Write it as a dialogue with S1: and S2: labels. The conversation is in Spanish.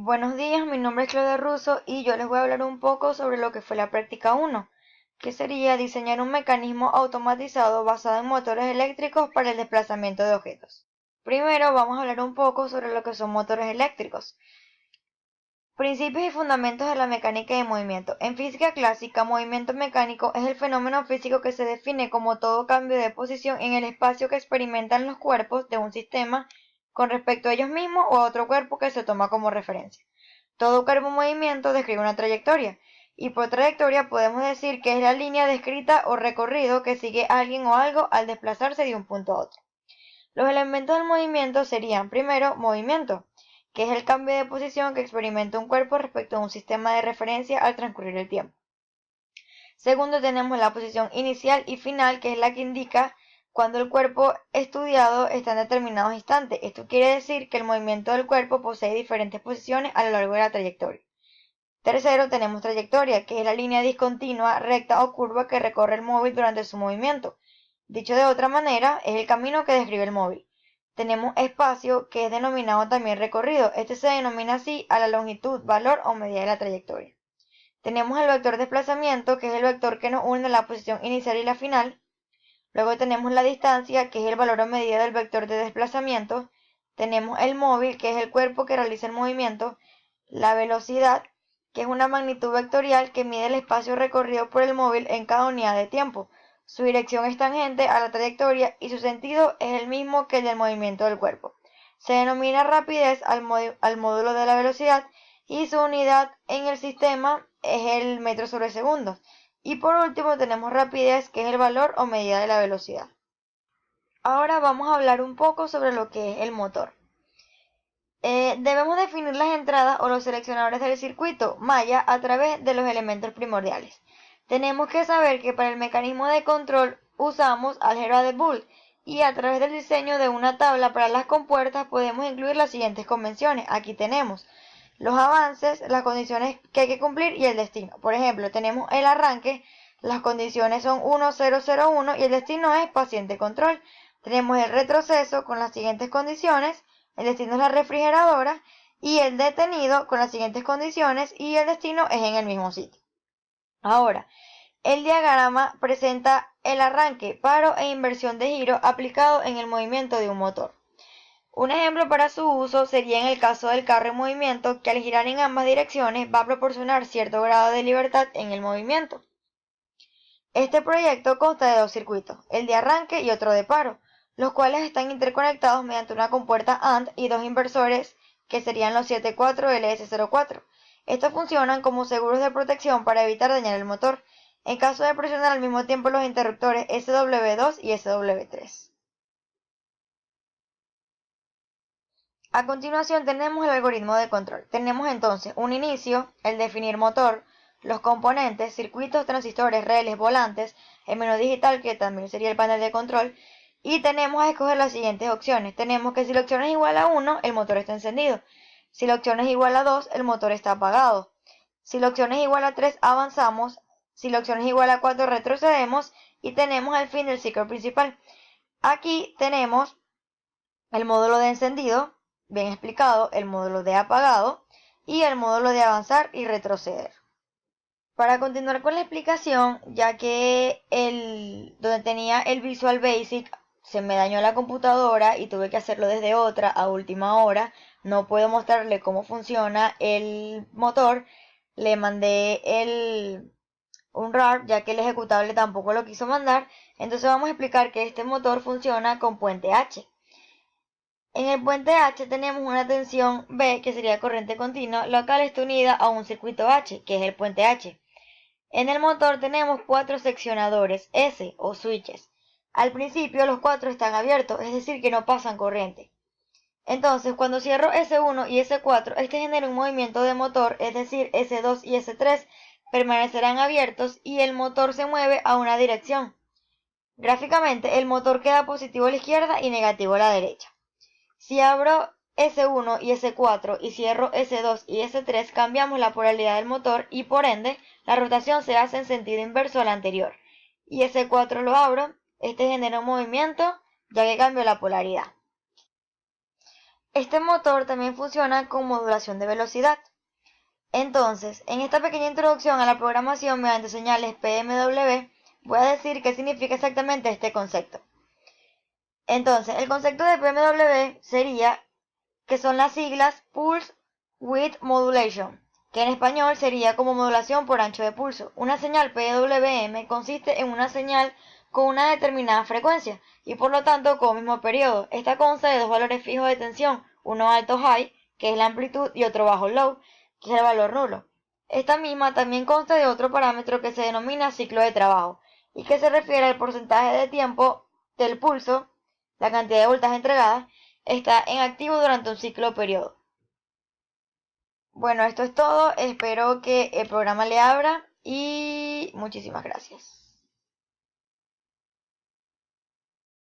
S1: Buenos días, mi nombre es Claudia Russo y yo les voy a hablar un poco sobre lo que fue la práctica 1, que sería diseñar un mecanismo automatizado basado en motores eléctricos para el desplazamiento de objetos. Primero vamos a hablar un poco sobre lo que son motores eléctricos. Principios y fundamentos de la mecánica de movimiento. En física clásica, movimiento mecánico es el fenómeno físico que se define como todo cambio de posición en el espacio que experimentan los cuerpos de un sistema con respecto a ellos mismos o a otro cuerpo que se toma como referencia. Todo cuerpo en movimiento describe una trayectoria, y por trayectoria podemos decir que es la línea descrita o recorrido que sigue alguien o algo al desplazarse de un punto a otro. Los elementos del movimiento serían, primero, movimiento, que es el cambio de posición que experimenta un cuerpo respecto a un sistema de referencia al transcurrir el tiempo. Segundo, tenemos la posición inicial y final, que es la que indica cuando el cuerpo estudiado está en determinados instantes. Esto quiere decir que el movimiento del cuerpo posee diferentes posiciones a lo largo de la trayectoria. Tercero, tenemos trayectoria, que es la línea discontinua, recta o curva que recorre el móvil durante su movimiento. Dicho de otra manera, es el camino que describe el móvil. Tenemos espacio, que es denominado también recorrido. Este se denomina así a la longitud, valor o medida de la trayectoria. Tenemos el vector de desplazamiento, que es el vector que nos une la posición inicial y la final. Luego tenemos la distancia, que es el valor o medida del vector de desplazamiento. Tenemos el móvil, que es el cuerpo que realiza el movimiento. La velocidad, que es una magnitud vectorial que mide el espacio recorrido por el móvil en cada unidad de tiempo. Su dirección es tangente a la trayectoria y su sentido es el mismo que el del movimiento del cuerpo. Se denomina rapidez al módulo de la velocidad y su unidad en el sistema es el metro sobre segundo. Y por último tenemos rapidez, que es el valor o medida de la velocidad. Ahora vamos a hablar un poco sobre lo que es el motor. Debemos definir las entradas o los seleccionadores del circuito malla a través de los elementos primordiales. Tenemos que saber que para el mecanismo de control usamos álgebra de Boole y a través del diseño de una tabla para las compuertas podemos incluir las siguientes convenciones. Aquí tenemos los avances, las condiciones que hay que cumplir y el destino. Por ejemplo, tenemos el arranque, las condiciones son 1, 0, 0, 1 y el destino es paciente control. Tenemos el retroceso con las siguientes condiciones. El destino es la refrigeradora y el detenido con las siguientes condiciones y el destino es en el mismo sitio. Ahora, el diagrama presenta el arranque, paro e inversión de giro aplicado en el movimiento de un motor. Un ejemplo para su uso sería en el caso del carro en movimiento, que al girar en ambas direcciones va a proporcionar cierto grado de libertad en el movimiento. Este proyecto consta de dos circuitos, el de arranque y otro de paro, los cuales están interconectados mediante una compuerta AND y dos inversores que serían los 74 LS04. Estos funcionan como seguros de protección para evitar dañar el motor, en caso de presionar al mismo tiempo los interruptores SW2 y SW3. A continuación tenemos el algoritmo de control. Tenemos entonces un inicio, el definir motor, los componentes, circuitos, transistores, relés, volantes, el menú digital, que también sería el panel de control, y tenemos a escoger las siguientes opciones. Tenemos que si la opción es igual a 1, el motor está encendido. Si la opción es igual a 2, el motor está apagado. Si la opción es igual a 3, avanzamos. Si la opción es igual a 4, retrocedemos. Y tenemos el fin del ciclo principal. Aquí tenemos el módulo de encendido, bien explicado, el módulo de apagado y el módulo de avanzar y retroceder. Para continuar con la explicación, ya que donde tenía el Visual Basic se me dañó la computadora y tuve que hacerlo desde otra a última hora, no puedo mostrarle cómo funciona el motor, le mandé un RAR, ya que el ejecutable tampoco lo quiso mandar, entonces vamos a explicar que este motor funciona con puente H. En el puente H tenemos una tensión B, que sería corriente continua, la cual está unida a un circuito H, que es el puente H. En el motor tenemos 4 seccionadores S o switches. Al principio los 4 están abiertos, es decir que no pasan corriente. Entonces cuando cierro S1 y S4, este genera un movimiento de motor, es decir S2 y S3 permanecerán abiertos y el motor se mueve a una dirección. Gráficamente el motor queda positivo a la izquierda y negativo a la derecha. Si abro S1 y S4 y cierro S2 y S3, cambiamos la polaridad del motor y por ende la rotación se hace en sentido inverso al anterior. Y S4 lo abro, este genera un movimiento ya que cambio la polaridad. Este motor también funciona con modulación de velocidad. Entonces, en esta pequeña introducción a la programación mediante señales PMW, voy a decir qué significa exactamente este concepto. Entonces, el concepto de PMW sería que son las siglas Pulse Width Modulation, que en español sería como modulación por ancho de pulso. Una señal PWM consiste en una señal con una determinada frecuencia y por lo tanto con un mismo periodo. Esta consta de dos valores fijos de tensión, uno alto high, que es la amplitud, y otro bajo low, que es el valor nulo. Esta misma también consta de otro parámetro que se denomina ciclo de trabajo y que se refiere al porcentaje de tiempo del pulso, la cantidad de voltaje entregada, está en activo durante un ciclo o periodo. Bueno, esto es todo. Espero que el programa le abra y muchísimas gracias.